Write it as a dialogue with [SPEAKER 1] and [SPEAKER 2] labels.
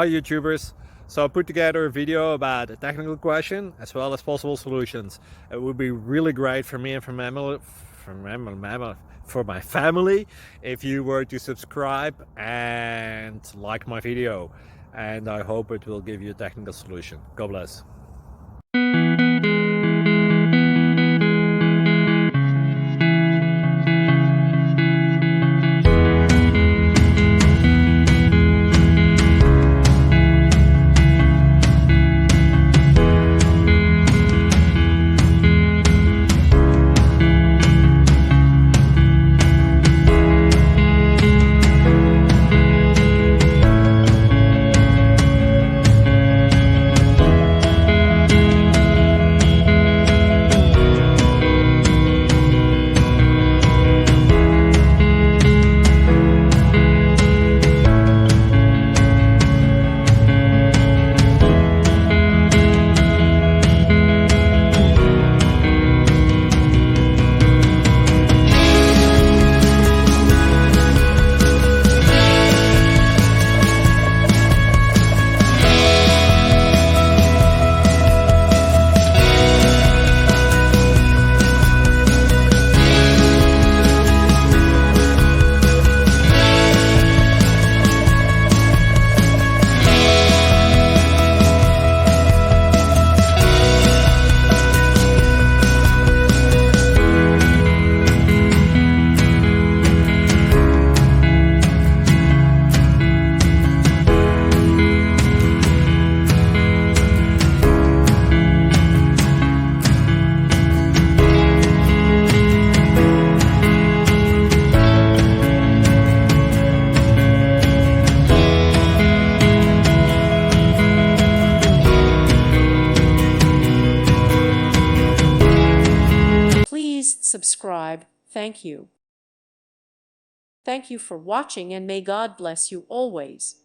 [SPEAKER 1] Hi YouTubers. So I put together a video about a technical question as well as possible solutions. It would be really great for me and for my family if you were to subscribe and like my video, and I hope it will give you a technical solution. God bless.
[SPEAKER 2] Please subscribe. Thank you. Thank you for watching, and may God bless you always.